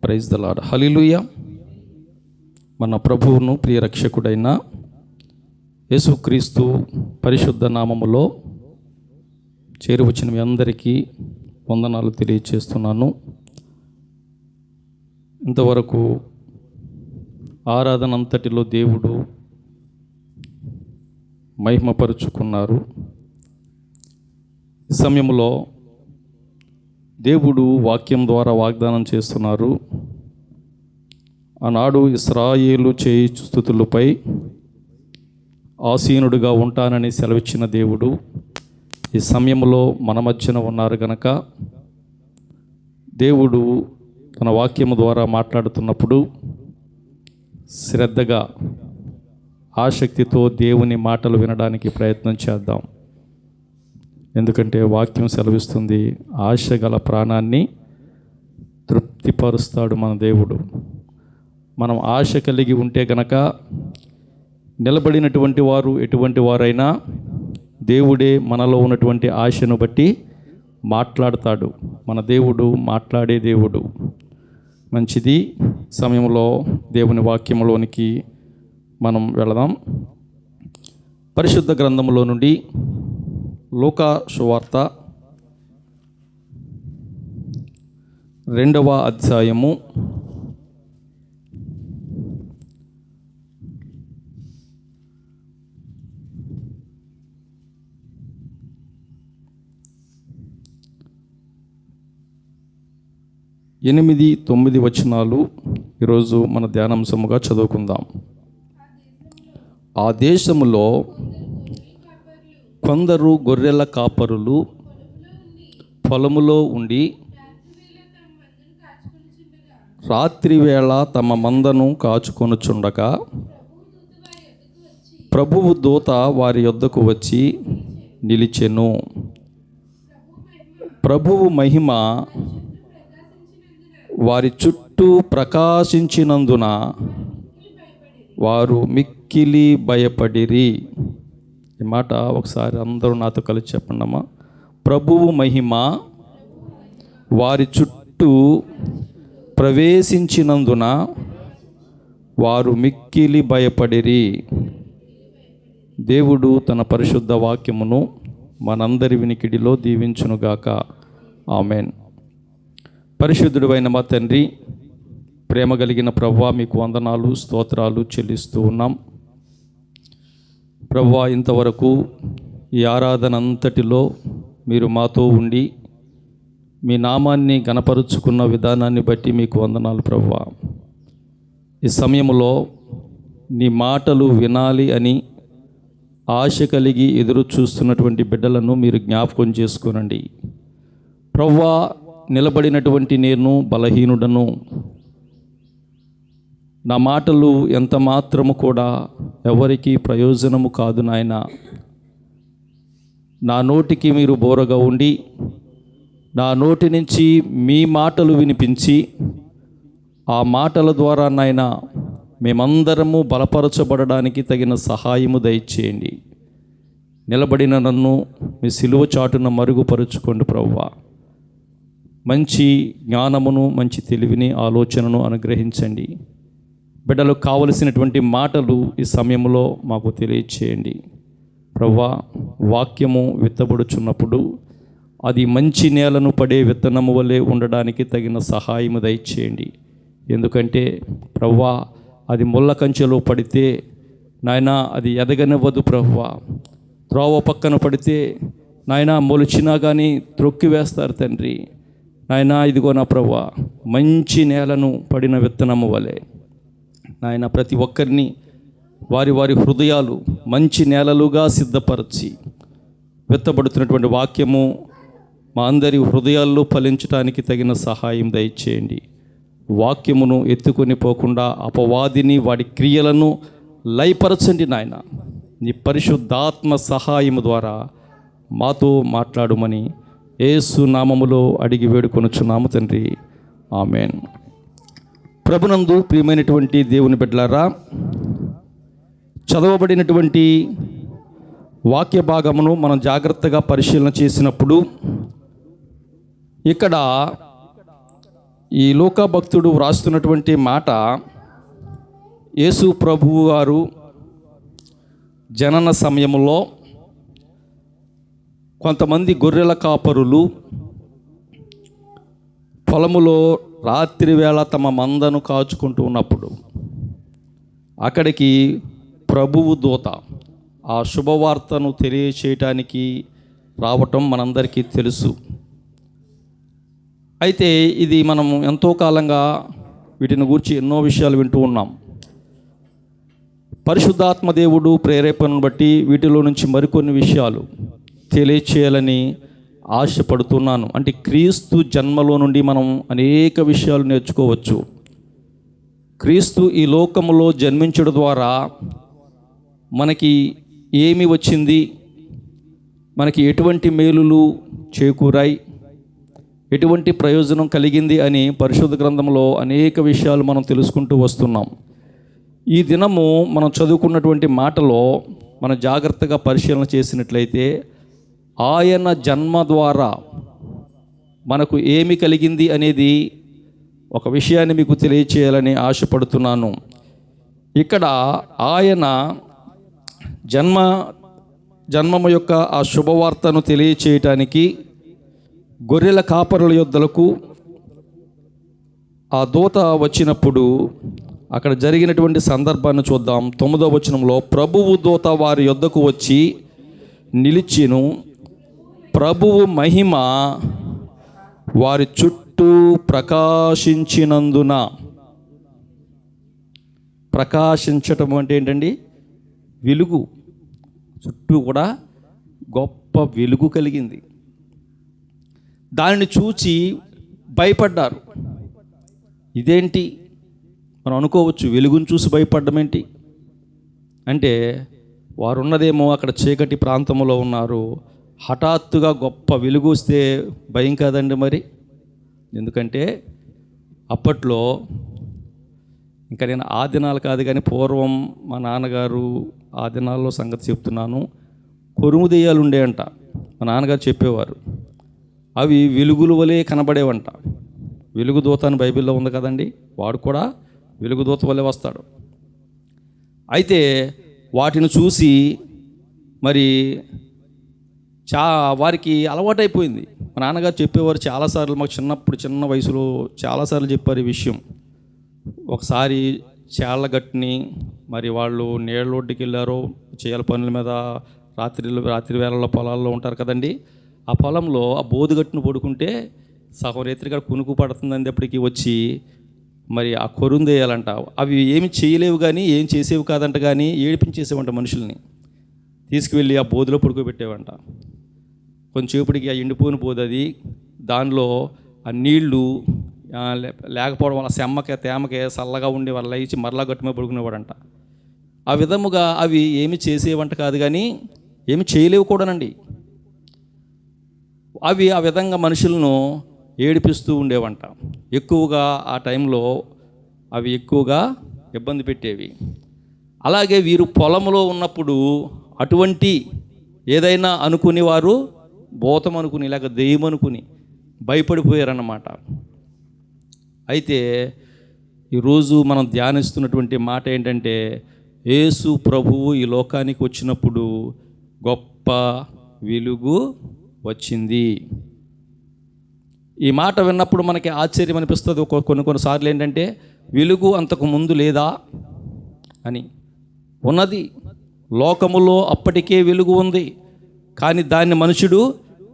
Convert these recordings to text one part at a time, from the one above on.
Praise the lord. హల్లెలూయా. మన ప్రభువును ప్రియ రక్షకుడైన యేసుక్రీస్తు పరిశుద్ధ నామములో చేరువచ్చిన మీ అందరికీ వందనాలు తెలియచేస్తున్నాను. ఇంతవరకు ఆరాధన అంతటిలో దేవుడు మహిమపరుచుకున్నారు. ఈ సమయంలో దేవుడు వాక్యం ద్వారా వాగ్దానం చేస్తున్నారు. ఆనాడు ఇశ్రాయేలు చేయి స్తుతులపై ఆసీనుడిగా ఉంటానని సెలవిచ్చిన దేవుడు ఈ సమయంలో మన మధ్యన ఉన్నారు కనుక దేవుడు తన వాక్యము ద్వారా మాట్లాడుతున్నప్పుడు శ్రద్ధగా ఆసక్తితో దేవుని మాటలు వినడానికి ప్రయత్నం చేద్దాం. ఎందుకంటే వాక్యం సెలవిస్తుంది, ఆశ గల ప్రాణాన్ని తృప్తిపరుస్తాడు మన దేవుడు. మనం ఆశ కలిగి ఉంటే గనక నిలబడినటువంటి వారు ఎటువంటి వారైనా దేవుడే మనలో ఉన్నటువంటి ఆశను బట్టి మాట్లాడతాడు. మన దేవుడు మాట్లాడే దేవుడు. మంచిది. సమయంలో దేవుని వాక్యంలోనికి మనం వెళదాం. పరిశుద్ధ గ్రంథంలో నుండి లూకా సువార్త 2వ అధ్యాయము 8-9 వచనాలు ఈరోజు మన ధ్యానాంశముగా చదువుకుందాం. ఆ దేశములో కొందరు గొర్రెల కాపరులు పొలములో ఉండి రాత్రివేళ తమ మందను కాచుకొనుచుండగా ప్రభువు దూత వారి యొద్దకు వచ్చి నిలిచెను. ప్రభువు మహిమ వారి చుట్టూ ప్రకాశించినందున వారు మిక్కిలి భయపడిరి. ఈ మాట ఒకసారి అందరూ నాతో కలిసి చెప్పండమ్మా. ప్రభువు మహిమ వారి చుట్టూ ప్రవేశించినందున వారు మిక్కిలి భయపడిరి. దేవుడు తన పరిశుద్ధ వాక్యమును మనందరి వినికిడిలో దీవించునుగాక. ఆమెన్. పరిశుద్ధుడైన మా తండ్రి, ప్రేమ కలిగిన ప్రభువా, మీకు వందనాలు స్తోత్రాలు చెల్లిస్తూ ఉన్నాం. ప్రభువా, ఇంతవరకు ఈ ఆరాధన అంతటిలో మీరు మాతో ఉండి మీ నామాన్ని గణపరుచుకున్న విధానాన్ని బట్టి మీకు వందనాలు ప్రభువా. ఈ సమయంలో నీ మాటలు వినాలి అని ఆశ కలిగి ఎదురు చూస్తున్నటువంటి బిడ్డలను మీరు జ్ఞాపకం చేసుకోనండి ప్రభువా. నిలబడినటువంటి నేను బలహీనుడను. నా మాటలు ఎంత మాత్రము కూడా ఎవరికి ప్రయోజనము కాదు నాయన. నా నోటికి మీరు బోరగా ఉండి నా నోటి నుంచి మీ మాటలు వినిపించి ఆ మాటల ద్వారా నాయన మేమందరము బలపరచబడడానికి తగిన సహాయము దయచేయండి. నిలబడిన నన్ను మీ సిలువ చాటున మరుగుపరుచుకోండి ప్రభువా. మంచి జ్ఞానమును, మంచి తెలివిని, ఆలోచనను అనుగ్రహించండి. బిడ్డలకు కావలసినటువంటి మాటలు ఈ సమయంలో మాకు తెలియచేయండి ప్రభువా. వాక్యము విత్తబడుచున్నప్పుడు అది మంచి నేలను పడే విత్తనము వలె ఉండడానికి తగిన సహాయము దయచేయండి. ఎందుకంటే ప్రభువా, అది ముళ్ళ కంచెలో పడితే నాయన అది ఎదగనివ్వదు ప్రభువా. త్రోవ పక్కన పడితే నాయన మొలిచినా కానీ త్రొక్కి వేస్తారు తండ్రి. నాయన ఇదిగో నా ప్రభువా, మంచి నేలను పడిన విత్తనము వలె నాయన ప్రతి ఒక్కరిని వారి వారి హృదయాలు మంచి నేలలుగా సిద్ధపరచి విత్తబడుతున్నటువంటి వాక్యము మా అందరి హృదయాల్లో ఫలించడానికి తగిన సహాయం దయచేయండి. వాక్యమును ఎత్తుకొని పోకుండా అపవాదిని, వాడి క్రియలను లయపరచండి నాయన. నీ పరిశుద్ధాత్మ సహాయము ద్వారా మాతో మాట్లాడుమని యేసు నామములో అడిగి వేడుకొనుచున్నాము తండ్రి. ఆమెన్. ప్రభునందు ప్రియమైనటువంటి దేవుని బిడ్డలారా, చదవబడినటువంటి వాక్య భాగమును మనం జాగ్రత్తగా పరిశీలన చేసినప్పుడు ఇక్కడ ఈ లూకా భక్తుడు వ్రాస్తున్నటువంటి మాట, యేసు ప్రభువు గారు జనన సమయంలో కొంతమంది గొర్రెల కాపరులు పొలములో రాత్రి వేళ తమ మందను కాచుకుంటూ ఉన్నప్పుడు అక్కడికి ప్రభువు దూత ఆ శుభవార్తను తెలియచేయటానికి రావటం మనందరికీ తెలుసు. అయితే ఇది మనం ఎంతో కాలంగా వీటిని గురించి ఎన్నో విషయాలు వింటూ ఉన్నాం. పరిశుద్ధాత్మ దేవుడు ప్రేరేపణను బట్టి వీటిలో నుంచి మరికొన్ని విషయాలు తెలియచేయాలని ఆశపడుతున్నాను. అంటే క్రీస్తు జన్మలో నుండి మనం అనేక విషయాలు నేర్చుకోవచ్చు. క్రీస్తు ఈ లోకములో జన్మించడం ద్వారా మనకి ఏమి వచ్చింది, మనకి ఎటువంటి మేలులు చేకూరాయి, ఎటువంటి ప్రయోజనం కలిగింది అని పరిశుద్ధ గ్రంథంలో అనేక విషయాలు మనం తెలుసుకుంటూ వస్తున్నాం. ఈ దినము మనం చదువుకున్నటువంటి మాటలో మనం జాగ్రత్తగా పరిశీలన చేసినట్లయితే ఆయన జన్మ ద్వారా మనకు ఏమి కలిగింది అనేది ఒక విషయాన్ని మీకు తెలియచేయాలని ఆశపడుతున్నాను. ఇక్కడ ఆయన జన్మము యొక్క ఆ శుభవార్తను తెలియచేయటానికి గొర్రెల కాపరుల యొద్దలకు ఆ దూత వచ్చినప్పుడు అక్కడ జరిగినటువంటి సందర్భాన్ని చూద్దాం. 9వ వచనంలో, ప్రభువు దూత వారి యొద్దకు వచ్చి నిలిచెను, ప్రభువు మహిమ వారి చుట్టూ ప్రకాశించినందున. ప్రకాశించటం అంటే ఏంటండి? వెలుగు, చుట్టూ కూడా గొప్ప వెలుగు కలిగింది. దానిని చూచి భయపడ్డారు. ఇదేంటి మనం అనుకోవచ్చు, వెలుగును చూసి భయపడ్డం ఏంటి అంటే, వారు ఉన్నదేమో అక్కడ చీకటి ప్రాంతంలో ఉన్నారు. హఠాత్తుగా గొప్ప వెలుగు వస్తే భయం కాదండి మరి. ఎందుకంటే అప్పట్లో, ఇంకా నేను ఆ దినాలు కాదు కానీ పూర్వం మా నాన్నగారు ఆ దినాల్లో సంగతి చెప్తున్నాను, కొరుము దెయ్యాలు ఉండేవంట. మా నాన్నగారు చెప్పేవారు. అవి వెలుగుల వలె కనబడేవంట. వెలుగు దూత అని బైబిల్లో ఉంది కదండి, వాడు కూడా వెలుగు దూత వలె వస్తాడు. అయితే వాటిని చూసి మరి వారికి అలవాటైపోయింది. మా నాన్నగారు చెప్పేవారు చాలాసార్లు, మాకు చిన్న వయసులో చాలాసార్లు చెప్పారు ఈ విషయం. ఒకసారి చేళ్ళగట్టుని మరి వాళ్ళు నీళ్ళొడ్డుకి వెళ్ళారో, చేయాల పనుల మీద రాత్రి వేళల్లో పొలాల్లో ఉంటారు కదండి. ఆ పొలంలో ఆ బోధుగట్టును పడుకుంటే సగం రేత్రిగా కునుకు పడుతుందనేటప్పటికి వచ్చి మరి ఆ కొరుందేయాలంట. అవి ఏమి చేయలేవు కానీ ఏం చేసేవి కాదంట, కానీ ఏడిపించేసేవంట మనుషుల్ని. తీసుకువెళ్ళి ఆ బోధులో పడుకోబెట్టేవంట. కొంచెంసేపటికి ఆ ఎండిపోయిన బోధ అది, దానిలో ఆ నీళ్లు లేకపోవడం వల్ల తేమకే చల్లగా ఉండి వాళ్ళ లేచి మరలా గట్టు మీద పడుకునేవాడంట. ఆ విధముగా అవి ఏమి చేసేవంట కాదు, కానీ ఏమి చేయలేవు కూడానండి. అవి ఆ విధంగా మనుషులను ఏడిపిస్తూ ఉండేవంట. ఎక్కువగా ఆ టైంలో అవి ఎక్కువగా ఇబ్బంది పెట్టేవి. అలాగే వీరు పొలంలో ఉన్నప్పుడు అటువంటి ఏదైనా అనుకుని వారు భూతం అనుకుని లేక దెయ్యం అనుకుని భయపడిపోయారన్నమాట. అయితే ఈరోజు మనం ధ్యానిస్తున్నటువంటి మాట ఏంటంటే, యేసు ప్రభువు ఈ లోకానికి వచ్చినప్పుడు గొప్ప వెలుగు వచ్చింది. ఈ మాట విన్నప్పుడు మనకి ఆశ్చర్యం అనిపిస్తుంది. కొన్నిసార్లు ఏంటంటే, వెలుగు అంతకు ముందు లేదా అని. ఉన్నది, లోకములో అప్పటికే వెలుగు ఉంది, కానీ దాన్ని మనుషుడు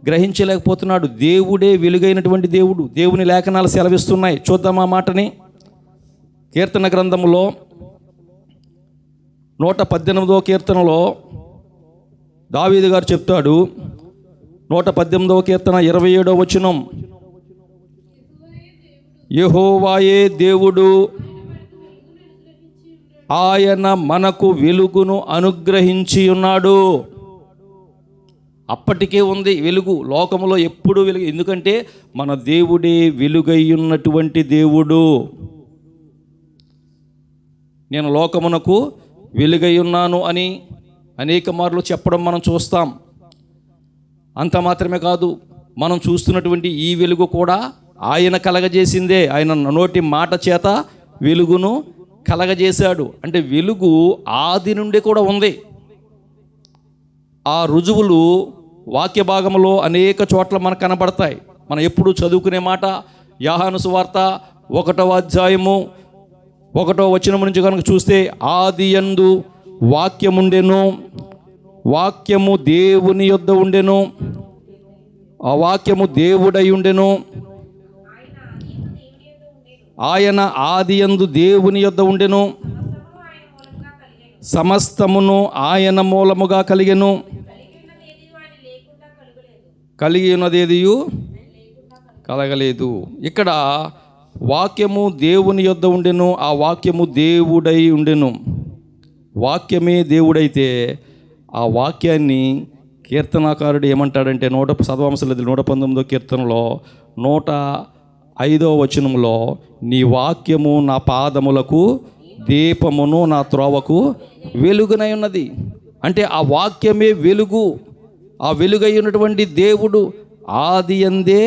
గ్రహించలేకపోతున్నాడు. దేవుడే వెలుగైనటువంటి దేవుడు. దేవుని లేఖనాలు సెలవిస్తున్నాయి. చూద్దాం ఆ మాటని. కీర్తన గ్రంథములో 118వ కీర్తనలో దావీదు గారు చెప్తాడు, 118వ కీర్తన 27వ వచనం, యెహోవాయే దేవుడు, ఆయన మనకు వెలుగును అనుగ్రహించి ఉన్నాడు. అప్పటికే ఉంది వెలుగు, లోకములో ఎప్పుడు వెలుగు. ఎందుకంటే మన దేవుడే వెలుగై ఉన్నటువంటి దేవుడు. నేను లోకమునకు వెలుగై ఉన్నాను అని అనేక మార్లు చెప్పడం మనం చూస్తాం. అంత మాత్రమే కాదు, మనం చూస్తున్నటువంటి ఈ వెలుగు కూడా ఆయన కలగజేసిందే. ఆయన నోటి మాట చేత వెలుగును కలగజేశాడు. అంటే వెలుగు ఆది నుండి కూడా ఉంది. ఆ రుజువులు వాక్య భాగంలో అనేక చోట్ల మనకు కనబడతాయి. మనం ఎప్పుడు చదువుకునే మాట యోహాను సువార్త 1వ అధ్యాయము 1వ వచనం నుంచి కనుక చూస్తే, ఆదియందు వాక్యముండెను, వాక్యము దేవుని యొద్ద ఉండెను, ఆ వాక్యము దేవుడై ఉండెను, ఆయన ఆదియందు దేవుని యొద్ద ఉండెను, సమస్తమును ఆయన మూలముగా కలిగెను, కలిగి ఉన్నదేదియు కలగలేదు. ఇక్కడ వాక్యము దేవుని యొద్ద ఉండెను, ఆ వాక్యము దేవుడై ఉండెను. వాక్యమే దేవుడైతే ఆ వాక్యాన్ని కీర్తనాకారుడు ఏమంటాడంటే 119వ కీర్తనలో 105వ వచనంలో, నీ వాక్యము నా పాదములకు దీపమును నా త్రోవకు వెలుగునై ఉన్నది. అంటే ఆ వాక్యమే వెలుగు. ఆ వెలుగై ఉన్నటువంటి దేవుడు ఆది యందే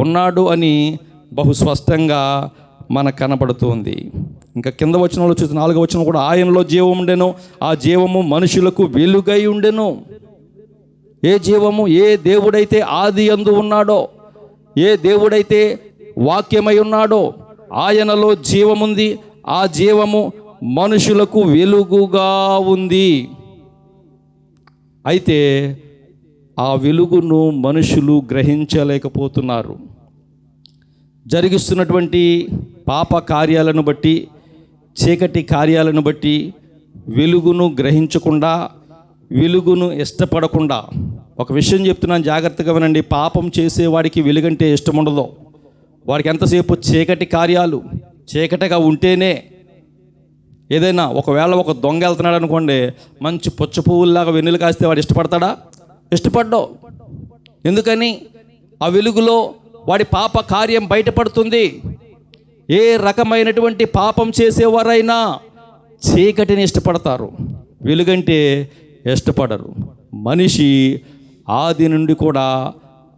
ఉన్నాడు అని బహు స్పష్టంగా మనకు కనపడుతుంది. ఇంకా కింద వచనంలో చూస్తే 4వ వచనం కూడా, ఆయనలో జీవం ఉండెను, ఆ జీవము మనుషులకు వెలుగై ఉండెను. ఏ జీవము? ఏ దేవుడైతే ఆది యందు ఉన్నాడో, ఏ దేవుడైతే వాక్యమై ఉన్నాడో ఆయనలో జీవముంది. ఆ జీవము మనుషులకు వెలుగుగా ఉంది. అయితే ఆ వెలుగును మనుషులు గ్రహించలేకపోతున్నారు. జరిగిస్తున్నటువంటి పాప కార్యాలను బట్టి, చీకటి కార్యాలను బట్టి వెలుగును గ్రహించకుండా, వెలుగును ఇష్టపడకుండా, ఒక విషయం చెప్తున్నాను జాగ్రత్తగా వినండి, పాపం చేసేవాడికి వెలుగంటే ఇష్టం ఉండదు. వాడికి ఎంతసేపు చీకటి కార్యాలు, చీకటిగా ఉంటేనే. ఏదైనా ఒకవేళ ఒక దొంగ వెళ్తున్నాడు అనుకోండి, మంచి పుచ్చ పువ్వుల్లాగా వెన్నెలు కాస్తే వాడు ఇష్టపడతాడా? ఇష్టపడ్డావు. ఎందుకని? ఆ వెలుగులో వాడి పాప కార్యం బయటపడుతుంది. ఏ రకమైనటువంటి పాపం చేసేవారైనా చీకటిని ఇష్టపడతారు, వెలుగంటే ఇష్టపడరు. మనిషి ఆది నుండి కూడా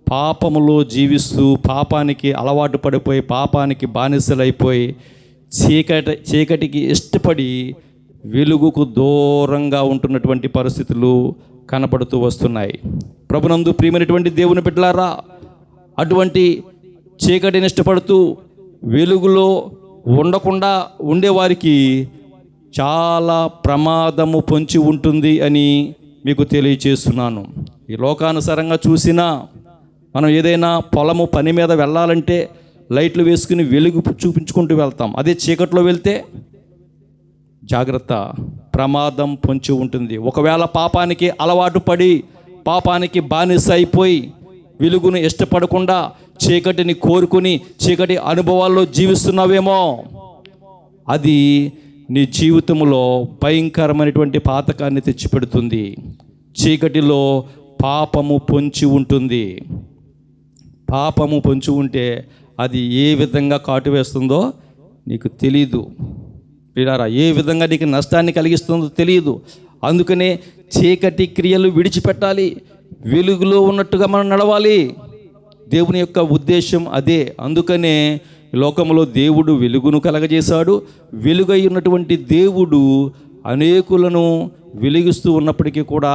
పాపములో జీవిస్తూ పాపానికి అలవాటు పడిపోయి, పాపానికి బానిసలైపోయి, చీకటికి ఇష్టపడి వెలుగుకు దూరంగా ఉంటున్నటువంటి పరిస్థితులు కనపడుతూ వస్తున్నాయి. ప్రభునందు ప్రియమైనటువంటి దేవుని బిడ్డలారా, అటువంటి చీకటిని ఇష్టపడుతూ వెలుగులో ఉండకుండా ఉండేవారికి చాలా ప్రమాదము పొంచి ఉంటుంది అని మీకు తెలియచేస్తున్నాను. ఈ లోకానుసారంగా చూసినా మనం ఏదైనా పొలము పని మీద వెళ్ళాలంటే లైట్లు వేసుకుని వెలుగు చూపించుకుంటూ వెళ్తాం. అదే చీకట్లో వెళ్తే జాగ్రత్త, ప్రమాదం పొంచి ఉంటుంది. ఒకవేళ పాపానికి అలవాటు పడి, పాపానికి బానిస అయిపోయి, వెలుగును ఇష్టపడకుండా చీకటిని కోరుకుని చీకటి అనుభవాల్లో జీవిస్తున్నావేమో, అది నీ జీవితంలో భయంకరమైనటువంటి పాతకాన్ని తెచ్చిపెడుతుంది. చీకటిలో పాపము పొంచి ఉంటుంది. పాపము పొంచి ఉంటే అది ఏ విధంగా కాటు వేస్తుందో నీకు తెలీదు. వీడారా, ఏ విధంగా నీకు నష్టాన్ని కలిగిస్తుందో తెలియదు. అందుకనే చీకటి క్రియలు విడిచిపెట్టాలి, వెలుగులో ఉన్నట్టుగా మనం నడవాలి. దేవుని యొక్క ఉద్దేశం అదే. అందుకనే లోకంలో దేవుడు వెలుగును కలగజేశాడు. వెలుగై ఉన్నటువంటి దేవుడు అనేకులను వెలిగిస్తూ ఉన్నప్పటికీ కూడా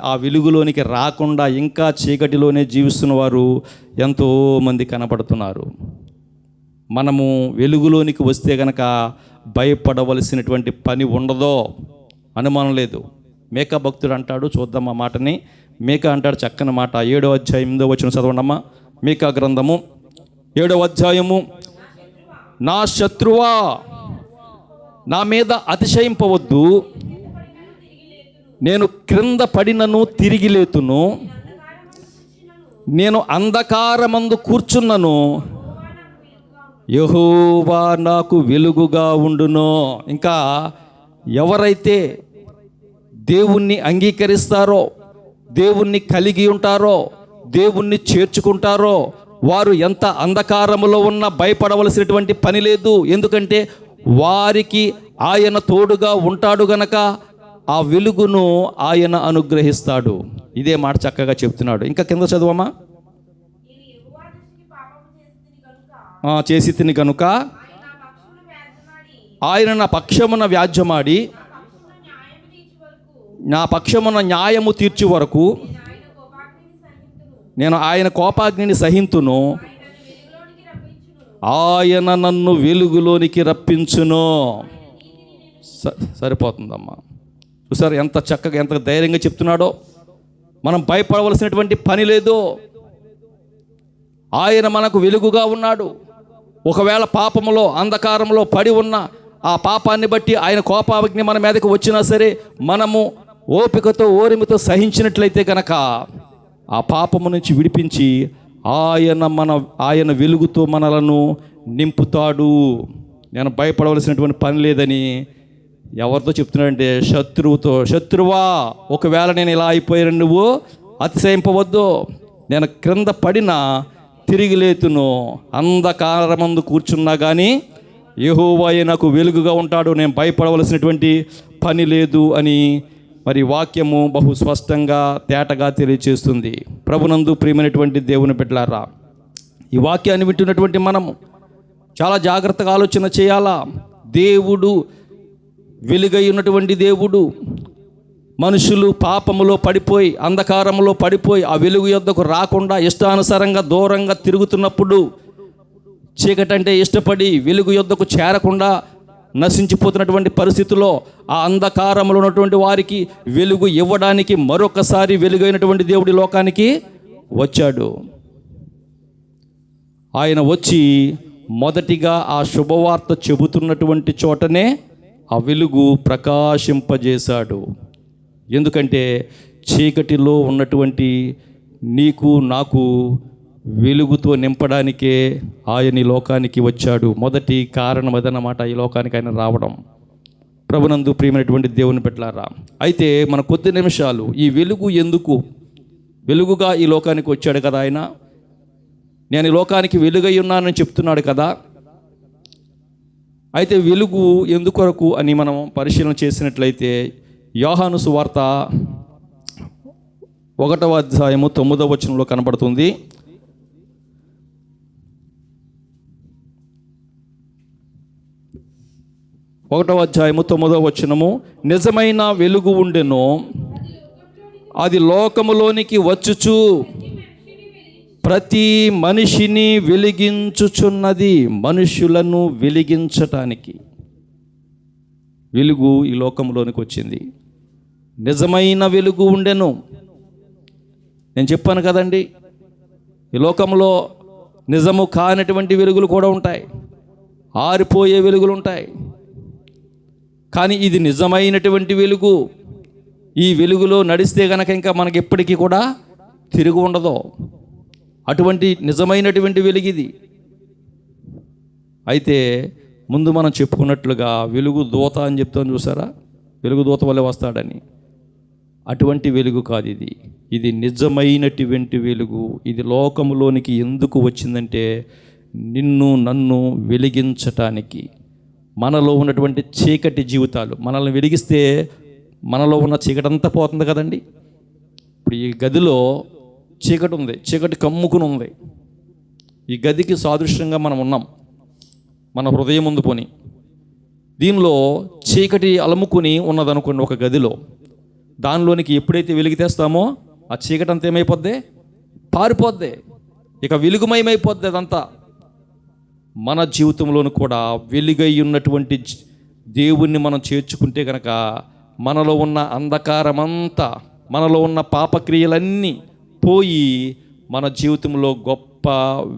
ఆ వెలుగులోనికి రాకుండా ఇంకా చీకటిలోనే జీవిస్తున్న వారు ఎంతోమంది కనపడుతున్నారు. మనము వెలుగులోనికి వస్తే గనక భయపడవలసినటువంటి పని ఉండదో అనుమానం లేదు. మేకా భక్తుడు అంటాడు, చూద్దాం ఆ మాటని. మేకా అంటాడు చక్కని మాట, 7వ అధ్యాయం 8వ వచనం చదవండమ్మా. మేకా గ్రంథము 7వ అధ్యాయము, నా శత్రువా నా మీద అతిశయింపవద్దు, నేను క్రింద పడినను తిరిగి లేతును, నేను అంధకారమందు కూర్చున్నను, యెహోవా నాకు వెలుగుగా ఉండును. ఇంకా ఎవరైతే దేవుణ్ణి అంగీకరిస్తారో, దేవుణ్ణి కలిగి ఉంటారో, దేవుణ్ణి చేర్చుకుంటారో వారు ఎంత అంధకారములో ఉన్నా భయపడవలసినటువంటి పని లేదు. ఎందుకంటే వారికి ఆయన తోడుగా ఉంటాడు గనక ఆ వెలుగును ఆయన అనుగ్రహిస్తాడు. ఇదే మాట చక్కగా చెప్తున్నాడు. ఇంకా కింద చదువమ్మా. చేసి తిని కనుక ఆయన నా పక్షమున వ్యాజ్యమాడి నా పక్షమున న్యాయము తీర్చు వరకు నేను ఆయన కోపాగ్నిని సహింతును, ఆయన నన్ను వెలుగులోనికి రప్పించును. సరిపోతుందమ్మా. చూసారు ఎంత చక్కగా, ఎంత ధైర్యంగా చెప్తున్నాడో. మనం భయపడవలసినటువంటి పని లేదు. ఆయన మనకు వెలుగుగా ఉన్నాడు. ఒకవేళ పాపములో, అంధకారంలో పడి ఉన్న ఆ పాపాన్ని బట్టి ఆయన కోపాగ్ని మన మీదకి వచ్చినా సరే, మనము ఓపికతో ఓరిమితో సహించినట్లయితే కనుక ఆ పాపము నుంచి విడిపించి ఆయన వెలుగుతో మనలను నింపుతాడు. నేను భయపడవలసినటువంటి పని లేదని ఎవరితో చెప్తున్నాడంటే శత్రువుతో. శత్రువా, ఒకవేళ నేను ఇలా అయిపోయాను, నువ్వు అతిశయింపవద్దు. నేను క్రింద పడినా తిరిగి లేతును, అంధకారమందు కూర్చున్నా కానీ యెహోవాయే నాకు వెలుగుగా ఉంటాడు, నేను భయపడవలసినటువంటి పని లేదు అని మరి వాక్యము బహు స్పష్టంగా తేటగా తెలియచేస్తుంది. ప్రభునందు ప్రియమైనటువంటి దేవుని బిడ్డలారా, ఈ వాక్యాన్ని వింటున్నటువంటి మనము చాలా జాగ్రత్తగా ఆలోచన చేయాలా. దేవుడు వెలుగై ఉన్నటువంటి దేవుడు. మనుషులు పాపములో పడిపోయి, అంధకారములో పడిపోయి ఆ వెలుగు యొద్దకు రాకుండా ఇష్టానుసారంగా దూరంగా తిరుగుతున్నప్పుడు, చీకటి అంటే ఇష్టపడి వెలుగు యొద్దకు చేరకుండా నశించిపోతున్నటువంటి పరిస్థితుల్లో ఆ అంధకారంలో ఉన్నటువంటి వారికి వెలుగు ఇవ్వడానికి మరొకసారి వెలుగైనటువంటి దేవుడి లోకానికి వచ్చాడు. ఆయన వచ్చి మొదటిగా ఆ శుభవార్త చెబుతున్నటువంటి చోటనే ఆ వెలుగు ప్రకాశింపజేశాడు. ఎందుకంటే చీకటిలో ఉన్నటువంటి నీకు నాకు వెలుగుతో నింపడానికే ఆయన ఈ లోకానికి వచ్చాడు. మొదటి కారణం అదన్నమాట, ఈ లోకానికి ఆయన రావడం. ప్రభునందు ప్రియమైనటువంటి దేవుని బిడ్డలారా, అయితే మన కొద్ది నిమిషాలు ఈ వెలుగు ఎందుకు, వెలుగుగా ఈ లోకానికి వచ్చాడు కదా ఆయన, నేను ఈ లోకానికి వెలుగై ఉన్నానని చెప్తున్నాడు కదా. అయితే వెలుగు ఎందుకొరకు అని మనం పరిశీలన చేసినట్లయితే యోహాను సువార్త 1వ అధ్యాయము 9వ వచనంలో కనబడుతుంది. ఒకటవ అధ్యాయము 9వ వచనము, నిజమైన వెలుగు ఉండెను, అది లోకములోనికి వచ్చుచు ప్రతి మనిషిని వెలిగించుచున్నది. మనుషులను వెలిగించటానికి వెలుగు ఈ లోకంలోనికి వచ్చింది. నిజమైన వెలుగు ఉండెను. నేను చెప్పాను కదండి, ఈ లోకంలో నిజము కానటువంటి వెలుగులు కూడా ఉంటాయి, ఆరిపోయే వెలుగులు ఉంటాయి. కానీ ఇది నిజమైనటువంటి వెలుగు. ఈ వెలుగులో నడిస్తే గనక ఇంకా మనకి ఎప్పటికీ కూడా తిరుగు ఉండదు. అటువంటి నిజమైనటువంటి వెలుగు ఇది. అయితే ముందు మనం చెప్పుకున్నట్లుగా వెలుగు దూత అని చెప్తాం చూసారా, వెలుగు దూత వల్లే వస్తాడని. అటువంటి వెలుగు కాదు ఇది. ఇది నిజమైనటువంటి వెలుగు. ఇది లోకములోనికి ఎందుకు వచ్చిందంటే నిన్ను నన్ను వెలిగించటానికి. మనలో ఉన్నటువంటి చీకటి జీవితాలు, మనల్ని వెలిగిస్తే మనలో ఉన్న చీకటి అంతా పోతుంది కదండి. ఇప్పుడు ఈ గదిలో చీకటి ఉంది, చీకటి కమ్ముకుని ఉంది. ఈ గదికి సాదృశ్యంగా మనం ఉన్నాం, మన హృదయం ముందు పోని. దీనిలో చీకటి అలముకుని ఉన్నదనుకోండి ఒక గదిలో, దానిలోనికి ఎప్పుడైతే వెలుగు తెస్తామో ఆ చీకటి అంతా ఏమైపోద్ది, పారిపోద్ది, ఇక వెలుగుమయమైపోద్ది అదంతా. మన జీవితంలోనూ కూడా వెలుగై ఉన్నటువంటి దేవుణ్ణి మనం చేర్చుకుంటే కనుక మనలో ఉన్న అంధకారమంతా, మనలో ఉన్న పాపక్రియలన్నీ పోయి మన జీవితంలో గొప్ప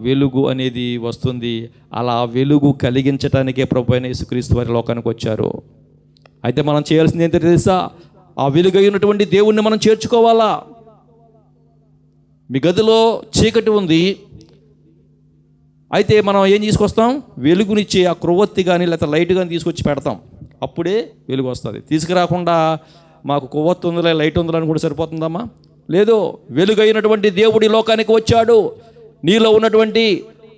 వెలుగు అనేది వస్తుంది. అలా వెలుగు కలిగించడానికే ప్రభువైన యేసుక్రీస్తు వారి లోకానికి వచ్చారు. అయితే మనం చేయాల్సింది ఏంటో తెలుసా? ఆ వెలుగై ఉన్నటువంటి దేవుణ్ణి మనం చేర్చుకోవాలా. మీ గదిలో చీకటి ఉంది, అయితే మనం ఏం తీసుకొస్తాం? వెలుగునిచ్చే ఆ క్రొవ్వొత్తి కానీ లేకపోతే లైట్ కానీ తీసుకొచ్చి పెడతాం, అప్పుడే వెలుగు వస్తుంది. తీసుకురాకుండా మాకు కొవ్వొత్తి ఉందిలే, లైట్ ఉందిలే అని కూడా సరిపోతుందమ్మా? లేదు. వెలుగైనటువంటి దేవుడి లోకానికి వచ్చాడు. నీలో ఉన్నటువంటి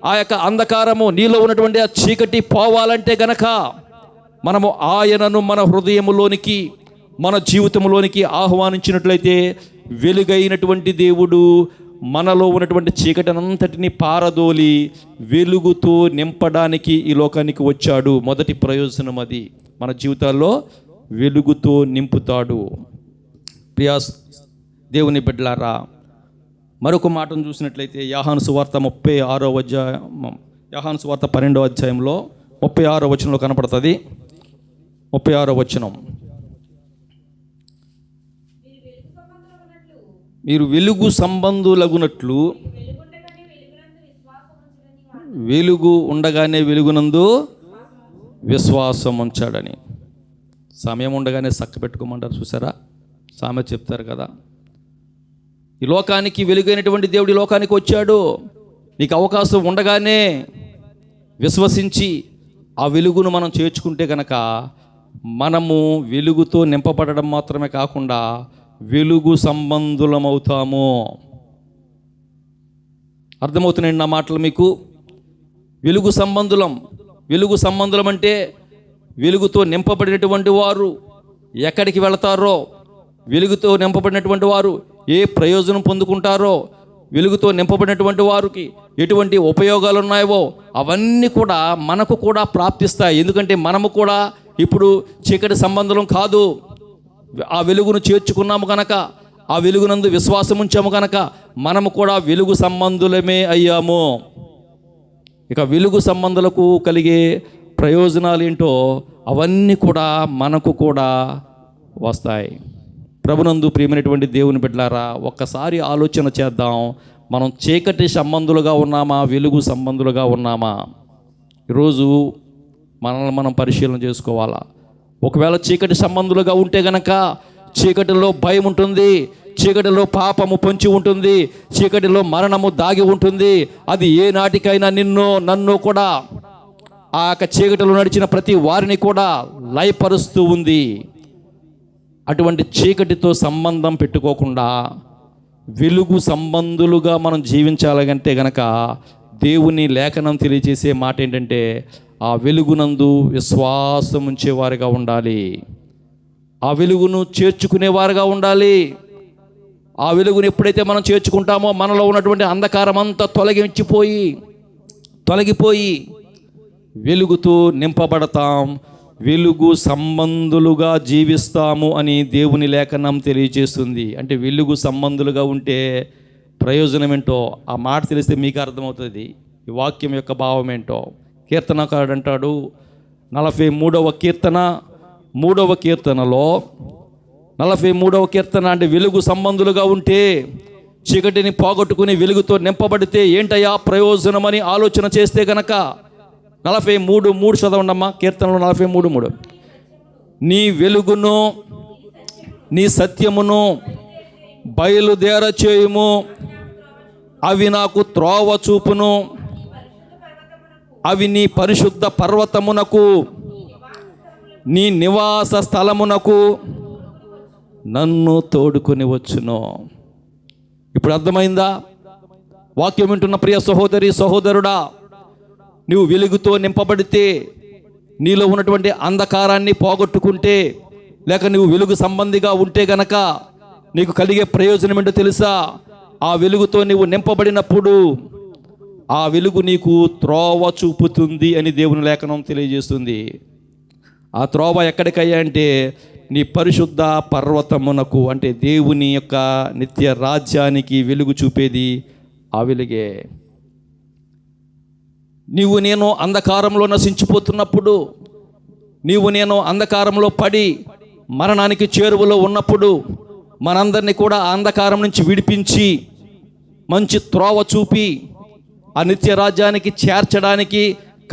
ఆ యొక్క అంధకారము, నీలో ఉన్నటువంటి ఆ చీకటి పోవాలంటే గనక మనము ఆయనను మన హృదయములోనికి, మన జీవితంలోనికి ఆహ్వానించినట్లయితే వెలుగైనటువంటి దేవుడు మనలో ఉన్నటువంటి చీకటినంతటిని పారదోలి వెలుగుతో నింపడానికి ఈ లోకానికి వచ్చాడు. మొదటి ప్రయోజనం అది. మన జీవితాల్లో వెలుగుతో నింపుతాడు. ప్రియా దేవుని బిడ్డలారా, మరొక మాటను చూసినట్లయితే యోహాను సువార్త 36వ అధ్యాయం, యోహాను సువార్త 12వ అధ్యాయంలో 36వ వచనంలో కనపడుతుంది. 36వ వచనం, మీరు వెలుగు సంబంధులగునట్లు వెలుగు ఉండగానే వెలుగునందు విశ్వాసం ఉంచాడని. సమయం ఉండగానే చక్క పెట్టుకోమంటారు చూసారా, సామెత చెప్తారు కదా. ఈ లోకానికి వెలుగైనటువంటి దేవుడు ఈ లోకానికి వచ్చాడు. నీకు అవకాశం ఉండగానే విశ్వసించి ఆ వెలుగును మనం చేర్చుకుంటే కనుక మనము వెలుగుతో నింపబడడం మాత్రమే కాకుండా వెలుగు సంబంధులమవుతాము. అర్థమవుతున్నాయండి నా మాటలు మీకు? వెలుగు సంబంధులం అంటే వెలుగుతో నింపబడినటువంటి వారు ఎక్కడికి వెళతారో, వెలుగుతో నింపబడినటువంటి వారు ఏ ప్రయోజనం పొందుకుంటారో, వెలుగుతో నింపబడినటువంటి వారికి ఎటువంటి ఉపయోగాలు ఉన్నాయో అవన్నీ కూడా మనకు కూడా ప్రాప్తిస్తాయి. ఎందుకంటే మనము కూడా ఇప్పుడు చీకటి సంబంధం కాదు. ఆ వెలుగును చేర్చుకున్నాము కనుక, ఆ వెలుగునందు విశ్వాసం ఉంచాము కనుక మనము కూడా వెలుగు సంబంధులమే అయ్యాము. ఇక వెలుగు సంబంధులకు కలిగే ప్రయోజనాలు ఏంటో అవన్నీ కూడా మనకు కూడా వస్తాయి. ప్రభునందు ప్రియమైనటువంటి దేవుని బిడ్డలారా, ఒక్కసారి ఆలోచన చేద్దాం. మనం చీకటి సంబంధులుగా ఉన్నామా, వెలుగు సంబంధులుగా ఉన్నామా? ఈరోజు మనల్ని మనం పరిశీలన చేసుకోవాలా. ఒకవేళ చీకటి సంబంధులుగా ఉంటే గనక చీకటిలో భయం ఉంటుంది, చీకటిలో పాపము పొంచి ఉంటుంది, చీకటిలో మరణము దాగి ఉంటుంది. అది ఏ నాటికైనా నన్ను కూడా ఆ చీకటిలో నడిచిన ప్రతి వారిని కూడా లయపరుస్తూ ఉంది. అటువంటి చీకటితో సంబంధం పెట్టుకోకుండా వెలుగు సంబంధులుగా మనం జీవించాలంటే గనక దేవుని లేఖనం తెలియజేసే మాట ఏంటంటే ఆ వెలుగునందు విశ్వాసం ఉంచేవారుగా ఉండాలి. ఆ వెలుగును చేర్చుకునేవారుగా ఉండాలి. ఆ వెలుగును ఎప్పుడైతే మనం చేర్చుకుంటామో మనలో ఉన్నటువంటి అంధకారం అంతా తొలగిపోయి వెలుగుతో నింపబడతాం, వెలుగు సంబంధులుగా జీవిస్తాము అని దేవుని లేఖనం తెలియజేస్తుంది. అంటే వెలుగు సంబంధులుగా ఉంటే ప్రయోజనం ఏంటో ఆ మాట తెలిస్తే మీకు అర్థమవుతుంది ఈ వాక్యం యొక్క భావం ఏంటో. కీర్తనకారుడు అంటాడు 43వ కీర్తన 3వ కీర్తనలో, 43వ కీర్తన అంటే వెలుగు సంబంధులుగా ఉంటే, చీకటిని పోగొట్టుకుని వెలుగుతో నింపబడితే ఏంటయ్యా ప్రయోజనం అని ఆలోచన చేస్తే గనక 43:3 చదవండమ్మా. కీర్తనలో 43:3, నీ వెలుగును నీ సత్యమును బయలుదేర చేయుము, అవి నాకు త్రోవ చూపును, అవి నీ పరిశుద్ధ పర్వతమునకు నీ నివాస స్థలమునకు నన్ను తోడుకొని వచ్చును. ఇప్పుడు అర్థమైందా? వాక్యం వింటున్న ప్రియ సహోదరి సహోదరుడా, నువ్వు వెలుగుతో నింపబడితే, నీలో ఉన్నటువంటి అంధకారాన్ని పోగొట్టుకుంటే, లేక నువ్వు వెలుగు సంబంధిగా ఉంటే గనక నీకు కలిగే ప్రయోజనం ఏంటో తెలుసా? ఆ వెలుగుతో నువ్వు నింపబడినప్పుడు ఆ వెలుగు నీకు త్రోవ చూపుతుంది అని దేవుని లేఖనం తెలియజేస్తుంది. ఆ త్రోవ ఎక్కడికయ్యా అంటే నీ పరిశుద్ధ పర్వతమునకు, అంటే దేవుని యొక్క నిత్య రాజ్యానికి వెలుగు చూపేది ఆ వెలుగే. నీవు నేను అంధకారంలో నశించిపోతున్నప్పుడు, నీవు నేను అంధకారంలో పడి మరణానికి చేరువలో ఉన్నప్పుడు మనందరినీ కూడా ఆ అంధకారం నుంచి విడిపించి మంచి త్రోవ చూపి ఆ నిత్య రాజ్యానికి చేర్చడానికి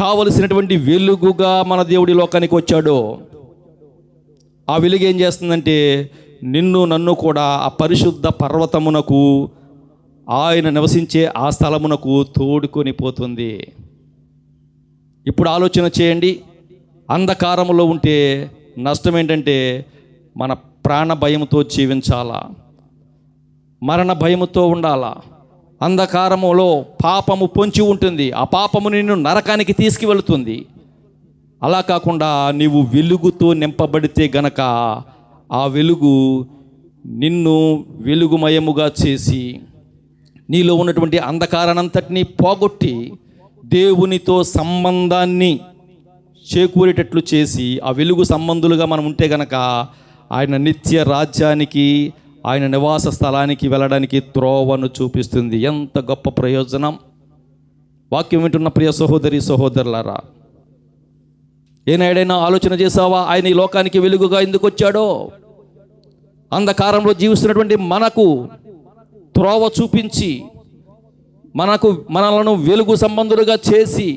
కావలసినటువంటి వెలుగుగా మన దేవుడి లోకానికి వచ్చాడు. ఆ వెలుగు ఏం చేస్తుందంటే నన్ను కూడా ఆ పరిశుద్ధ పర్వతమునకు, ఆయన నివసించే ఆ స్థలమునకు తోడుకొని పోతుంది. ఇప్పుడు ఆలోచన చేయండి, అంధకారములో ఉంటే నష్టం ఏంటంటే మన ప్రాణ భయముతో జీవించాలా, మరణ భయముతో ఉండాలా. అంధకారములో పాపము పొంచి ఉంటుంది, ఆ పాపము నిన్ను నరకానికి తీసుకువెళుతుంది. అలా కాకుండా నీవు వెలుగుతో నింపబడితే గనక ఆ వెలుగు నిన్ను వెలుగుమయముగా చేసి నీలో ఉన్నటువంటి అంధకారాన్నంతటినీ పోగొట్టి దేవునితో సంబంధాన్ని చేకూరేటట్లు చేసి ఆ వెలుగు సంబంధులుగా మనం ఉంటే గనక ఆయన నిత్య రాజ్యానికి, ఆయన నివాస స్థలానికి వెళ్ళడానికి త్రోవను చూపిస్తుంది. ఎంత గొప్ప ప్రయోజనం! వాక్యం వింటున్న ప్రియ సహోదరి సహోదరులారా, ఏనాడైనా ఆలోచన చేసావా ఆయన ఈ లోకానికి వెలుగుగా ఎందుకు వచ్చాడో? అంధకారంలో జీవిస్తున్నటువంటి మనకు త్రోవ చూపించి, మనలను వెలుగు సంబంధులుగా చేసి,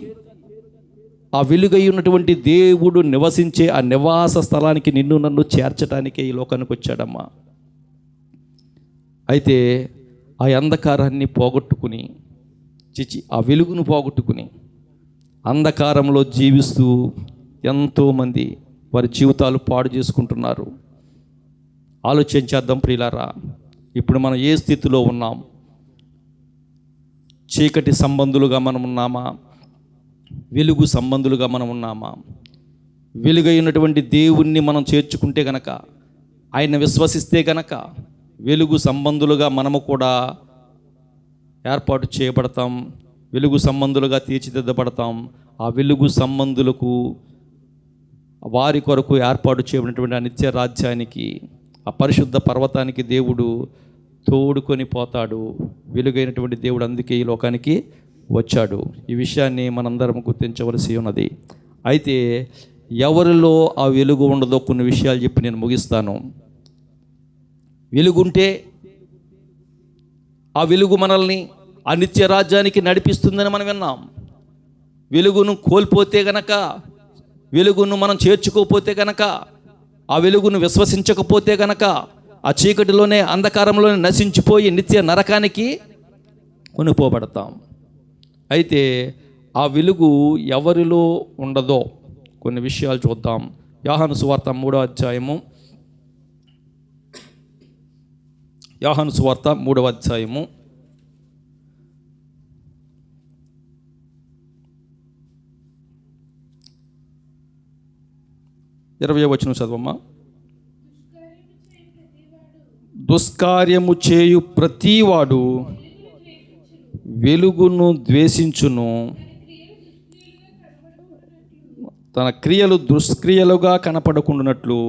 ఆ వెలుగై ఉన్నటువంటి దేవుడు నివసించే ఆ నివాస స్థలానికి నిన్ను నన్ను చేర్చడానికే ఈ లోకానికి వచ్చాడమ్మా. అయితే ఆ అంధకారాన్ని పోగొట్టుకుని, ఆ వెలుగును పోగొట్టుకుని అంధకారంలో జీవిస్తూ ఎంతోమంది వారి జీవితాలు పాడు చేసుకుంటున్నారు. ఆలోచించేద్దాం ప్రియులారా, ఇప్పుడు మనం ఏ స్థితిలో ఉన్నాం? చీకటి సంబంధులుగా మనం ఉన్నామా? వెలుగు సంబంధులుగా మనం ఉన్నామా? వెలుగైనటువంటి దేవుణ్ణి మనం చేర్చుకుంటే గనక, ఆయన విశ్వసిస్తే గనక వెలుగు సంబంధులుగా మనము కూడా ఏర్పాటు చేయబడతాం, వెలుగు సంబంధులుగా తీర్చిదిద్దబడతాం. ఆ వెలుగు సంబంధులకు, వారి కొరకు ఏర్పాటు చేయబడినటువంటి ఆ నిత్య రాజ్యానికి, ఆ పరిశుద్ధ పర్వతానికి దేవుడు తోడుకొని పోతాడు. వెలుగైనటువంటి దేవుడు అందుకే ఈ లోకానికి వచ్చాడు. ఈ విషయాన్ని మనందరం గుర్తించవలసి ఉన్నది. అయితే ఎవరిలో ఆ వెలుగు ఉండదో కొన్ని విషయాలు చెప్పి నేను ముగిస్తాను. వెలుగుంటే ఆ వెలుగు మనల్ని ఆ నిత్య రాజ్యానికి నడిపిస్తుందని మనం విన్నాం. వెలుగును కోల్పోతే గనక, వెలుగును మనం చేర్చుకోకపోతే గనక, ఆ వెలుగును విశ్వసించకపోతే గనక ఆ చీకటిలోనే, అంధకారంలోనే నశించిపోయి నిత్య నరకానికి కొనుపోబడతాం. అయితే ఆ వెలుగు ఎవరిలో ఉండదో కొన్ని విషయాలు చూద్దాం. యోహాను సువార్త 3వ అధ్యాయము, యోహాను సువార్త 3వ అధ్యాయము 20వ వచనం చదవమ్మా. దుష్కార్యము చేయు ప్రతివాడు వెలుగును ద్వేషించును, తన క్రియలు దుష్క్రియలుగా కనపడకుండానట్లు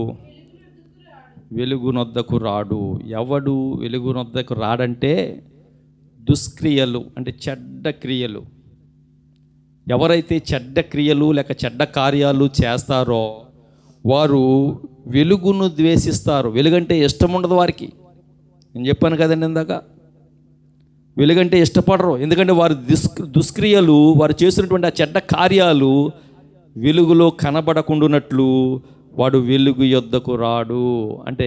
వెలుగునొద్దకు రాడు. ఎవడు వెలుగునొద్దకు రాడంటే దుష్క్రియలు అంటే చెడ్డ క్రియలు. ఎవరైతే చెడ్డ క్రియలు లేక చెడ్డ కార్యాలు చేస్తారో వారు వెలుగును ద్వేషిస్తారు. వెలుగంటే ఇష్టం ఉండదు వారికి. నేను చెప్పాను కదండి ఇందాక, వెలుగంటే ఇష్టపడరు. ఎందుకంటే వారి దుష్క్రియలు, వారు చేసినటువంటి ఆ చెడ్డ కార్యాలు వెలుగులో కనబడకుండానట్లు వాడు వెలుగు యొద్దకు రాడు. అంటే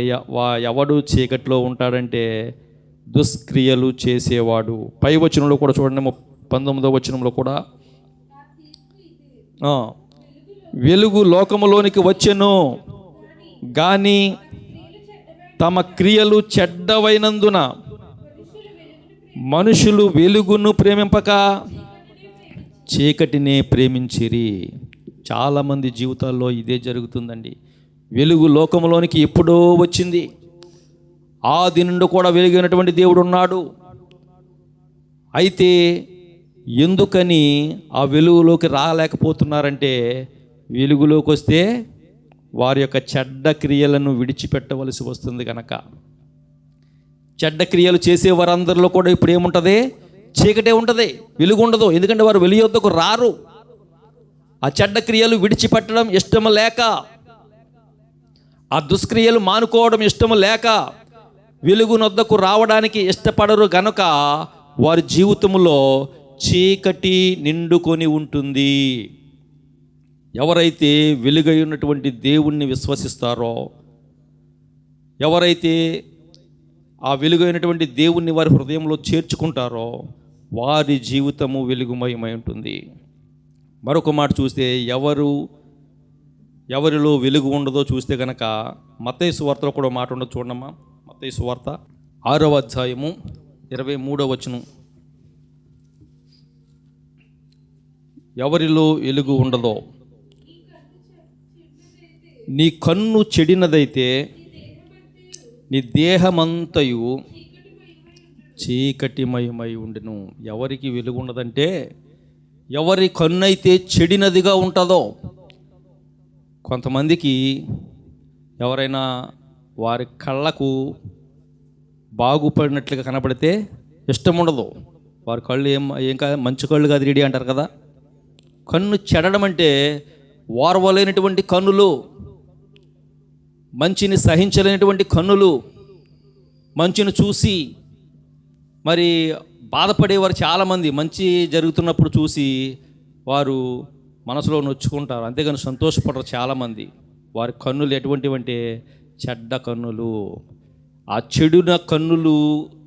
ఎవడు చీకట్లో ఉంటాడంటే దుష్క్రియలు చేసేవాడు. పై వచనంలో కూడా చూడండి, 19వ వచనంలో కూడా వెలుగు లోకములోనికి వచ్చెను గాని తమ క్రియలు చెడ్డవైనందున మనుషులు వెలుగును ప్రేమింపక చీకటినే ప్రేమించిరి. చాలామంది జీవితాల్లో ఇదే జరుగుతుందండి. వెలుగు లోకంలోనికి ఎప్పుడో వచ్చింది. ఆది నుండి కూడా వెలుగైనటువంటి దేవుడు ఉన్నాడు. అయితే ఎందుకని ఆ వెలుగులోకి రాలేకపోతున్నారంటే, వెలుగులోకి వస్తే వారి యొక్క చెడ్డ క్రియలను విడిచిపెట్టవలసి వస్తుంది కనుక. చెడ్డ క్రియలు చేసే వారందరిలో కూడా ఇప్పుడు ఏముంటుంది? చీకటే ఉంటుంది, వెలుగు ఉండదు. ఎందుకంటే వారు వెలుగు యొద్దకు రారు. ఆ చెడ్డ క్రియలు విడిచిపెట్టడం ఇష్టము లేక, ఆ దుష్క్రియలు మానుకోవడం ఇష్టము లేక వెలుగునొద్దకు రావడానికి ఇష్టపడరు గనుక వారి జీవితంలో చీకటి నిండుకొని ఉంటుంది. ఎవరైతే వెలుగై ఉన్నటువంటి దేవుణ్ణి విశ్వసిస్తారో, ఎవరైతే ఆ వెలుగైనటువంటి దేవుణ్ణి వారి హృదయంలో చేర్చుకుంటారో వారి జీవితము వెలుగుమయమై ఉంటుంది. మరొక మాట చూస్తే ఎవరిలో వెలుగు ఉండదో చూస్తే కనుక మత్తయి సువార్తలో కూడా మాట ఉండదు. చూడమ్మా, మత్తయి సువార్త 6వ అధ్యాయము 23వ వచనం. ఎవరిలో వెలుగు ఉండదో, నీ కన్ను చెడినదైతే నీ దేహమంతయు చీకటిమయమై ఉండును. ఎవరికి వెలుగు ఉండదంటే ఎవరి కన్నైతే చెడినదిగా ఉంటుందో. కొంతమందికి ఎవరైనా వారి కళ్ళకు బాగుపడినట్లుగా కనపడితే ఇష్టం ఉండదు. వారి కళ్ళు ఏం కాదు, మంచి కళ్ళు కాదు రెడీ అంటారు కదా. కన్ను చెడడం అంటే ఓర్వలేనటువంటి కన్నులు, మంచిని సహించలేనటువంటి కన్నులు, మంచిని చూసి మరి బాధపడేవారు చాలామంది. మంచి జరుగుతున్నప్పుడు చూసి వారు మనసులో నొచ్చుకుంటారు, అంతేగాని సంతోషపడరు చాలామంది. వారి కన్నులు ఎటువంటివంటే చెడ్డ కన్నులు. ఆ చెడున కన్నులు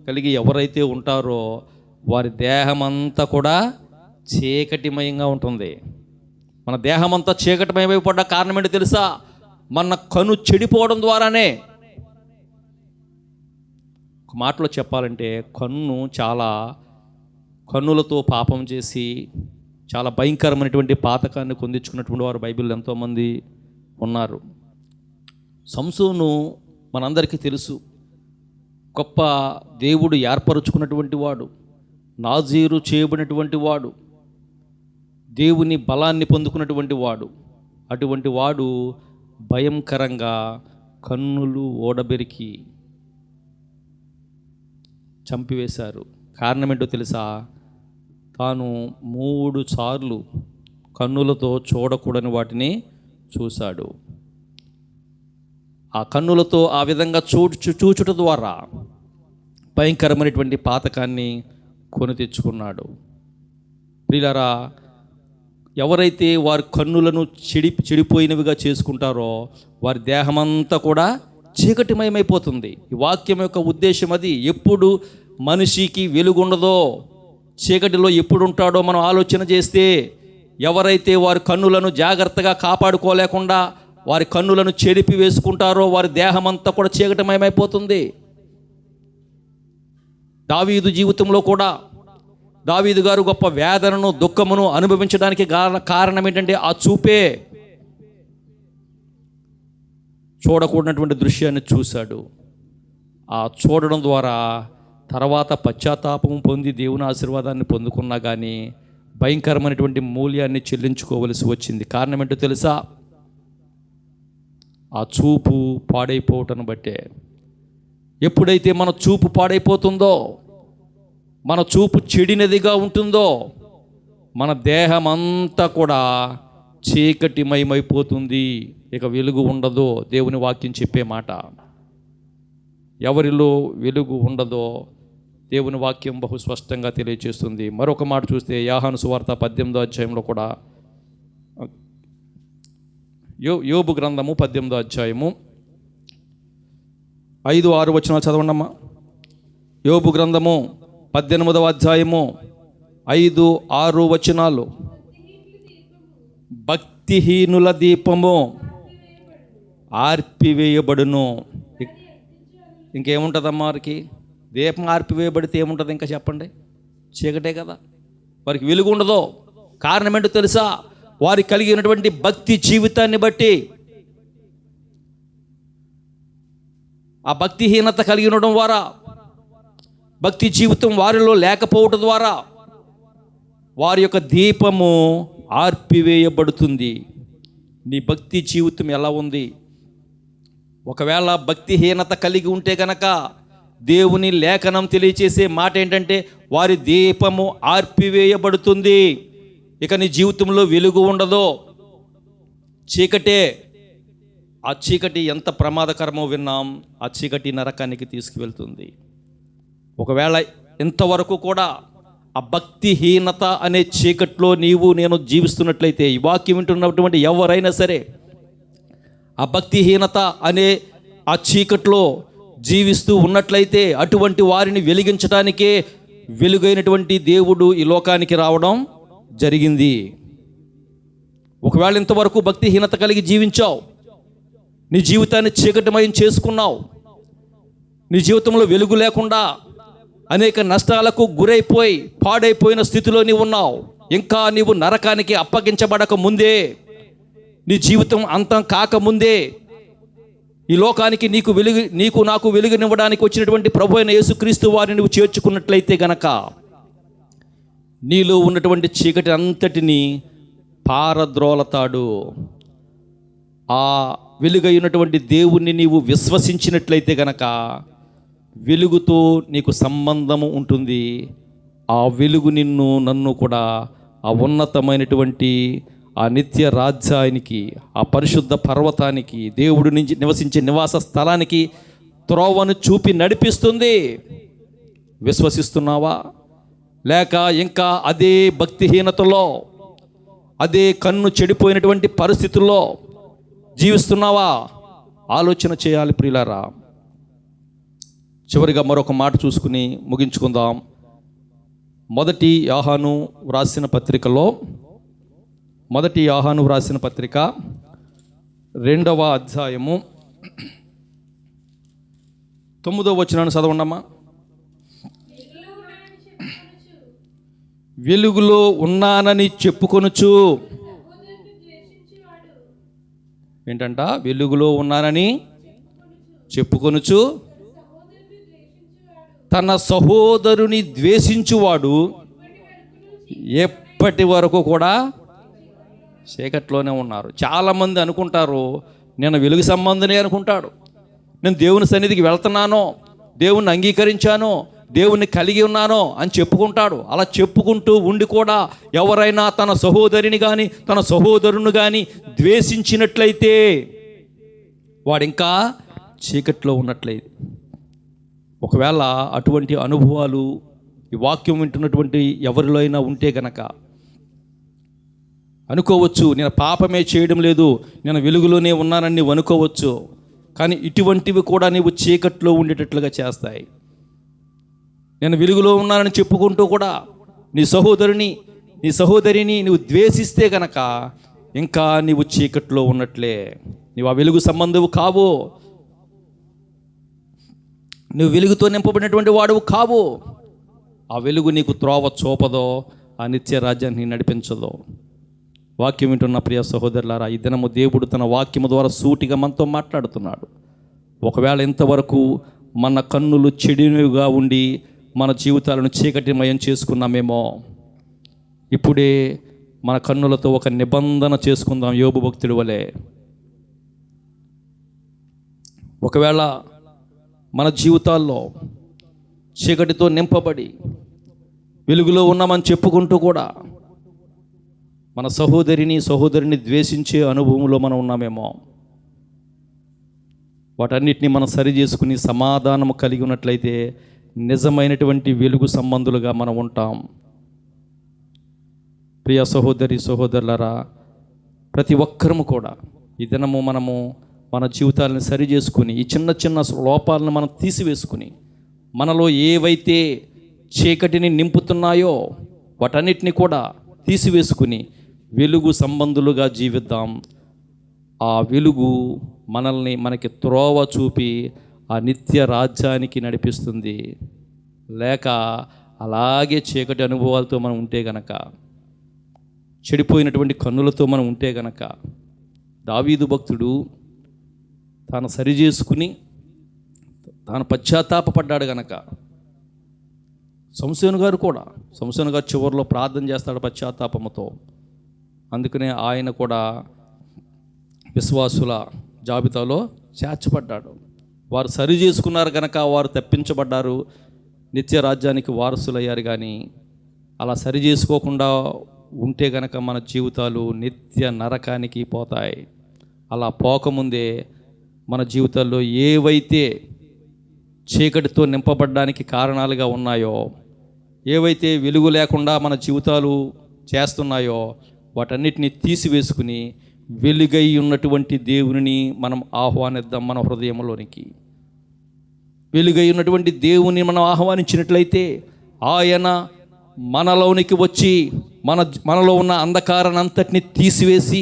కలిగి ఎవరైతే ఉంటారో వారి దేహమంతా కూడా చీకటిమయంగా ఉంటుంది. మన దేహమంతా చీకటిమయమైపడ్డ కారణం ఏంటో తెలుసా? మన కన్ను చెడిపోవడం ద్వారానే. ఒక మాటలో చెప్పాలంటే కన్నులతో పాపం చేసి చాలా భయంకరమైనటువంటి పాతకాన్ని పొందించుకున్నటువంటి వారు బైబిల్లో ఎంతోమంది ఉన్నారు. సంసోను మనందరికీ తెలుసు, గొప్ప దేవుడు ఏర్పరుచుకున్నటువంటి వాడు, నాజీరు చేయబడినటువంటి వాడు, దేవుని బలాన్ని పొందుకున్నటువంటి వాడు. అటువంటి వాడు భయంకరంగా కన్నులు ఓడబెరికి చంపివేశారు. కారణం ఏంటో తెలుసా? తాను 3 సార్లు కన్నులతో చూడకూడని వాటిని చూశాడు. ఆ కన్నులతో ఆ విధంగా చూచుట ద్వారా భయంకరమైనటువంటి పాతకాన్ని కొని తెచ్చుకున్నాడు. ప్రియులారా, ఎవరైతే వారి కన్నులను చెడిపోయినవిగా చేసుకుంటారో వారి దేహమంతా కూడా చీకటిమయమైపోతుంది. ఈ వాక్యం యొక్క ఉద్దేశం అది. ఎప్పుడు మనిషికి వెలుగుండదో, చీకటిలో ఎప్పుడు ఉంటాడో మనం ఆలోచన చేస్తే, ఎవరైతే వారి కన్నులను జాగ్రత్తగా కాపాడుకోలేకుండా వారి కన్నులను చెడిపి వేసుకుంటారో వారి దేహమంతా కూడా చీకటిమయమైపోతుంది. దావీదు జీవితంలో కూడా దావీదు గారు గొప్ప వేదనను దుఃఖమును అనుభవించడానికి కారణం ఏంటంటే ఆ చూపే. చూడకూడనటువంటి దృశ్యాన్ని చూశాడు. ఆ చూడడం ద్వారా తర్వాత పశ్చాత్తాపం పొంది దేవుని ఆశీర్వాదాన్ని పొందుకున్నా కానీ భయంకరమైనటువంటి మూల్యాన్ని చెల్లించుకోవలసి వచ్చింది. కారణం ఏంటో తెలుసా? ఆ చూపు పాడైపోవటం బట్టే. ఎప్పుడైతే మన చూపు పాడైపోతుందో, మన చూపు చెడినదిగా ఉంటుందో, మన దేహం అంతా కూడా చీకటిమయమైపోతుంది. ఇక వెలుగు ఉండదో. దేవుని వాక్యం చెప్పే మాట. ఎవరిలో వెలుగు ఉండదో దేవుని వాక్యం బహు స్పష్టంగా తెలియజేస్తుంది. మరొక మాట చూస్తే యోహాను సువార్త 18వ అధ్యాయంలో కూడా, యోబు గ్రంథము 18వ అధ్యాయము 5-6 వచనాలు చదవండమ్మా. యోబు గ్రంథము 18వ అధ్యాయము 5-6 వచనాలు. భక్తిహీనుల దీపము ఆర్పివేయబడును. ఇంకేముంటుందమ్మా వారికి? దీపం ఆర్పివేయబడితే ఏముంటుంది ఇంకా చెప్పండి? చీకటే కదా. వారికి వెలుగు ఉండదు. కారణం ఏంటో తెలుసా? వారికి కలిగినటువంటి భక్తి జీవితాన్ని బట్టి. ఆ భక్తిహీనత కలిగి ఉండడం ద్వారా, భక్తి జీవితం వారిలో లేకపోవడం ద్వారా వారి యొక్క దీపము ఆర్పివేయబడుతుంది. నీ భక్తి జీవితం ఎలా ఉంది? ఒకవేళ భక్తిహీనత కలిగి ఉంటే గనక దేవుని లేఖనం తెలియచేసే మాట ఏంటంటే వారి దీపము ఆర్పివేయబడుతుంది. ఇక నీ జీవితంలో వెలుగు ఉండదో, చీకటే. ఆ చీకటి ఎంత ప్రమాదకరమో విన్నాం. ఆ చీకటి నరకానికి తీసుకువెళ్తుంది. ఒకవేళ ఇంతవరకు కూడా ఆ భక్తిహీనత అనే చీకట్లో నేను జీవిస్తున్నట్లయితే, ఈ వాక్యం వింటున్నటువంటి ఎవరైనా సరే ఆ భక్తిహీనత అనే ఆ చీకట్లో జీవిస్తూ ఉన్నట్లయితే, అటువంటి వారిని వెలిగించడానికే వెలుగైనటువంటి దేవుడు ఈ లోకానికి రావడం జరిగింది. ఒకవేళ ఇంతవరకు భక్తిహీనత కలిగి జీవించావు, నీ జీవితాన్ని చీకటిమయం చేసుకున్నావు, నీ జీవితంలో వెలుగు లేకుండా అనేక నష్టాలకు గురైపోయి పాడైపోయిన స్థితిలో నీవు ఉన్నావు. ఇంకా నీవు నరకానికి అప్పగించబడక ముందే, నీ జీవితం అంతం కాకముందే ఈ లోకానికి నీకు నాకు వెలుగునివ్వడానికి వచ్చినటువంటి ప్రభు అయిన యేసుక్రీస్తు వారిని నువ్వు చేర్చుకున్నట్లయితే గనక నీలో ఉన్నటువంటి చీకటి అంతటిని పారద్రోలతాడు. ఆ వెలుగైనటువంటి దేవుణ్ణి నీవు విశ్వసించినట్లయితే గనక వెలుగుతో నీకు సంబంధము ఉంటుంది. ఆ వెలుగు నన్ను కూడా ఆ ఉన్నతమైనటువంటి ఆ నిత్య రాజ్యానికి, ఆ పరిశుద్ధ పర్వతానికి, దేవుడి నుంచి నివసించే నివాస స్థలానికి త్రోవను చూపి నడిపిస్తుంది. విశ్వసిస్తున్నావా? లేక ఇంకా అదే భక్తిహీనతలో, అదే కన్ను చెడిపోయినటువంటి పరిస్థితుల్లో జీవిస్తున్నావా? ఆలోచన చేయాలి ప్రియులారా. చివరిగా మరొక మాట చూసుకుని ముగించుకుందాం. మొదటి యోహాను వ్రాసిన పత్రికలో, మొదటి యోహాను వ్రాసిన పత్రిక 2వ అధ్యాయము 9వ వచనాన్ని చదవండమ్మా. వెలుగులో ఉన్నానని చెప్పుకొనుచు, ఏంటంట? వెలుగులో ఉన్నానని చెప్పుకొనుచు తన సహోదరుని ద్వేషించువాడు ఎప్పటి వరకు కూడా చీకట్లోనే ఉన్నారు. చాలామంది అనుకుంటారు, నేను వెలుగు సంబంధిని అనుకుంటాడు. నేను దేవుని సన్నిధికి వెళ్తున్నానో, దేవుణ్ణి అంగీకరించానో, దేవుణ్ణి కలిగి ఉన్నానో అని చెప్పుకుంటాడు. అలా చెప్పుకుంటూ ఉండి కూడా ఎవరైనా తన సహోదరిని కానీ తన సహోదరుని కానీ ద్వేషించినట్లయితే వాడు ఇంకా చీకట్లో ఉన్నట్లయితే. ఒకవేళ అటువంటి అనుభవాలు ఈ వాక్యం వింటున్నటువంటి ఎవరిలో అయినా ఉంటే గనక అనుకోవచ్చు, నేను పాపమే చేయడం లేదు, నేను వెలుగులోనే ఉన్నానని నువ్వు అనుకోవచ్చు. కానీ ఇటువంటివి కూడా నీవు చీకట్లో ఉండేటట్లుగా చేస్తాయి. నేను వెలుగులో ఉన్నానని చెప్పుకుంటూ కూడా నీ సహోదరిని నువ్వు ద్వేషిస్తే గనక ఇంకా నీవు చీకట్లో ఉన్నట్లే. నీవు ఆ వెలుగు సంబంధవు కావు. నువ్వు వెలుగుతో నింపబడినటువంటి వాడువు కావు. ఆ వెలుగు నీకు త్రోవ చూపదో, ఆ నిత్య రాజ్యాన్ని నడిపించదో. వాక్యం వింటున్న ప్రియ సహోదరులారా, ఈ దినము దేవుడు తన వాక్యము ద్వారా సూటిగా మనతో మాట్లాడుతున్నాడు. ఒకవేళ ఇంతవరకు మన కన్నులు చెడినవిగా ఉండి మన జీవితాలను చీకటిమయం చేసుకున్నామేమో, ఇప్పుడే మన కన్నులతో ఒక నిబంధన చేసుకుందాం యోబు భక్తుడి వలె. ఒకవేళ మన జీవితాల్లో చీకటితో నింపబడి వెలుగులో ఉన్నామని చెప్పుకుంటూ కూడా మన సహోదరిని ద్వేషించే అనుభవంలో మనం ఉన్నామేమో, వాటన్నిటిని మనం సరి చేసుకుని సమాధానం కలిగి ఉన్నట్లయితే నిజమైనటువంటి వెలుగు సంబంధులుగా మనం ఉంటాం. ప్రియ సహోదరులారా, ప్రతి ఒక్కరము కూడా ఈ దినము మనము మన జీవితాలను సరి చేసుకుని ఈ చిన్న చిన్న లోపాలను మనం తీసివేసుకుని మనలో ఏవైతే చీకటిని నింపుతున్నాయో వాటన్నిటిని కూడా తీసివేసుకుని వెలుగు సంబంధులుగా జీవిద్దాం. ఆ వెలుగు మనకి త్రోవ చూపి ఆ నిత్య రాజ్యానికి నడిపిస్తుంది. లేక అలాగే చీకటి అనుభవాలతో మనం ఉంటే గనక, చెడిపోయినటువంటి కన్నులతో మనం ఉంటే గనక, దావీదు భక్తుడు తాను సరి చేసుకుని తాను పశ్చాత్తాపడ్డాడు గనక, సంసోను గారు చివరిలో ప్రార్థన చేస్తాడు పశ్చాత్తాపముతో. అందుకనే ఆయన కూడా విశ్వాసుల జాబితాలో చేర్చబడ్డాడు. వారు సరి చేసుకున్నారు కనుక వారు తప్పించబడ్డారు, నిత్య రాజ్యానికి వారసులయ్యారు. కానీ అలా సరి చేసుకోకుండా ఉంటే గనక మన జీవితాలు నిత్య నరకానికి పోతాయి. అలా పోకముందే మన జీవితాల్లో ఏవైతే చీకటితో నింపబడ్డానికి కారణాలుగా ఉన్నాయో, ఏవైతే వెలుగు లేకుండా మన జీవితాలు చేస్తున్నాయో వాటన్నిటిని తీసివేసుకుని వెలుగై ఉన్నటువంటి దేవుని మనం ఆహ్వానిద్దాం. మన హృదయంలోనికి వెలుగై ఉన్నటువంటి దేవుని మనం ఆహ్వానించినట్లయితే ఆయన మనలోనికి వచ్చి మనలో ఉన్న అంధకారాన్ని అంతటిని తీసివేసి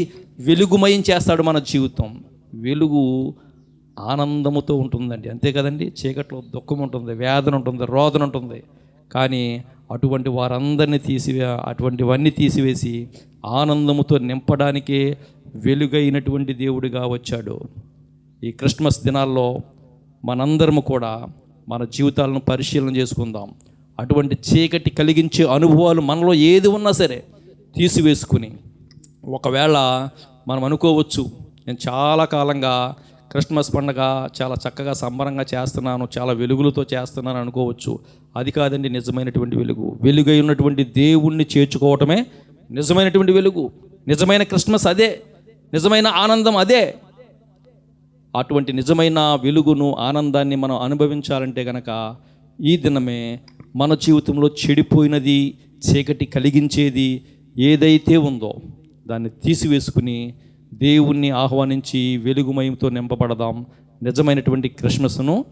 వెలుగుమయం చేస్తాడు మన జీవితం. వెలుగు ఆనందముతో ఉంటుందండి, అంతే కదండి. చీకట్లో దుఃఖం ఉంటుంది, వేదన ఉంటుంది, రోదన ఉంటుంది. కానీ అటువంటివన్నీ తీసివేసి ఆనందముతో నింపడానికే వెలుగైనటువంటి దేవుడిగా వచ్చాడు. ఈ క్రిస్మస్ దినాల్లో మనందరము కూడా మన జీవితాలను పరిశీలన చేసుకుందాం. అటువంటి చీకటి కలిగించే అనుభవాలు మనలో ఏది ఉన్నా సరే తీసివేసుకుని, ఒకవేళ మనం అనుకోవచ్చు, నేను చాలా కాలంగా క్రిస్మస్ పండుగ చాలా చక్కగా సంబరంగా చేస్తున్నాను, చాలా వెలుగులతో చేస్తున్నాను అనుకోవచ్చు. అది కాదండి నిజమైనటువంటి వెలుగు. వెలుగై ఉన్నటువంటి దేవుణ్ణి చేర్చుకోవటమే నిజమైనటువంటి వెలుగు. నిజమైన క్రిస్మస్ అదే, నిజమైన ఆనందం అదే. అటువంటి నిజమైన వెలుగును, ఆనందాన్ని మనం అనుభవించాలంటే కనుక ఈ దినమే మన జీవితంలో చెడిపోయినది, చీకటి కలిగించేది ఏదైతే ఉందో దాన్ని తీసివేసుకుని దేవుణ్ణి ఆహ్వానించి వెలుగుమయంతో నింపబడదాం. నిజమైనటువంటి క్రిస్మస్ను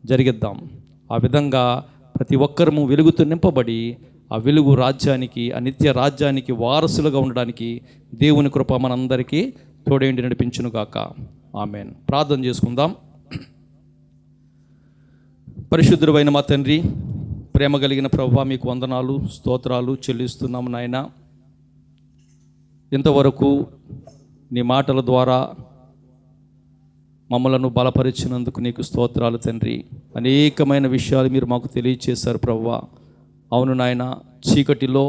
జరిగిద్దాం. ఆ విధంగా ప్రతి ఒక్కరము వెలుగుతో నింపబడి ఆ వెలుగు రాజ్యానికి, ఆ నిత్య రాజ్యానికి వారసులుగా ఉండడానికి దేవుని కృప మనందరికీ తోడేండి నడిపించునుగాక. ఆమెన్. ప్రార్థన చేసుకుందాం. పరిశుద్ధుడైన మా తండ్రి, ప్రేమ కలిగిన ప్రభువా, మీకు వందనాలు, స్తోత్రాలు చెల్లిస్తున్నాము నాయన. ఇంతవరకు నీ మాటల ద్వారా మమ్మలను బలపరిచినందుకు నీకు స్తోత్రాలు తండ్రి. అనేకమైన విషయాలు మీరు మాకు తెలియచేశారు ప్రభువా. అవును నాయన, చీకటిలో,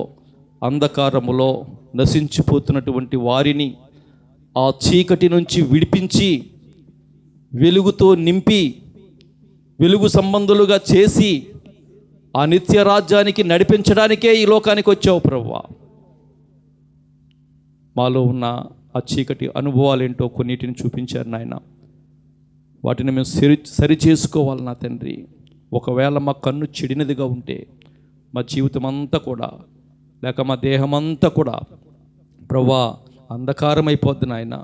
అంధకారములో నశించిపోతున్నటువంటి వారిని ఆ చీకటి నుంచి విడిపించి వెలుగుతో నింపి వెలుగు సంబంధులుగా చేసి ఆ నిత్య రాజ్యానికి నడిపించడానికే ఈ లోకానికి వచ్చావు ప్రభువా. మాలో ఉన్న ఆ చీకటి అనుభవాలు ఏంటో కొన్నిటిని చూపించారు నాయన. వాటిని మేము సరి చేసుకోవాలి నా తండ్రి. ఒకవేళ మా కన్ను చెడినదిగా ఉంటే మా జీవితం అంతా కూడా, లేక మా దేహం అంతా కూడా ప్రభువా అంధకారం అయిపోద్ది నాయన.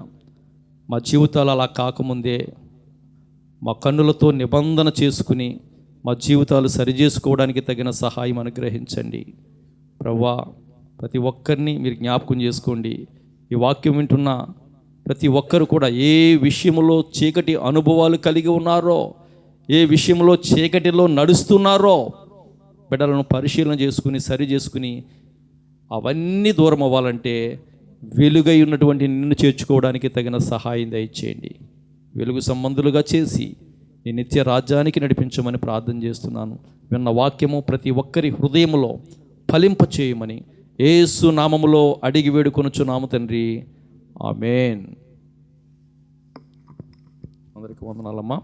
మా జీవితాలు అలా కాకముందే మా కన్నులతో నిబంధన చేసుకుని మా జీవితాలు సరిచేసుకోవడానికి తగిన సహాయం అనుగ్రహించండి ప్రభువా. ప్రతి ఒక్కరిని మీరు జ్ఞాపకం చేసుకోండి. ఈ వాక్యం వింటున్న ప్రతి ఒక్కరు కూడా ఏ విషయంలో చీకటి అనుభవాలు కలిగి ఉన్నారో, ఏ విషయంలో చీకటిలో నడుస్తున్నారో బిడ్డలను పరిశీలన చేసుకుని సరి చేసుకుని అవన్నీ దూరం అవ్వాలంటే వెలుగై ఉన్నటువంటి నిన్ను చేర్చుకోవడానికి తగిన సహాయం దయచేయండి. వెలుగు సంబంధులుగా చేసి నీ నిత్య రాజ్యానికి నడిపించమని ప్రార్థన చేస్తున్నాను. విన్న వాక్యము ప్రతి ఒక్కరి హృదయములో ఫలింప చేయమని యేసు నామములో అడిగి వేడుకొనుచున్నాము తండ్రి. ఆమేన్. అందరికీ వందనాలమ్మా.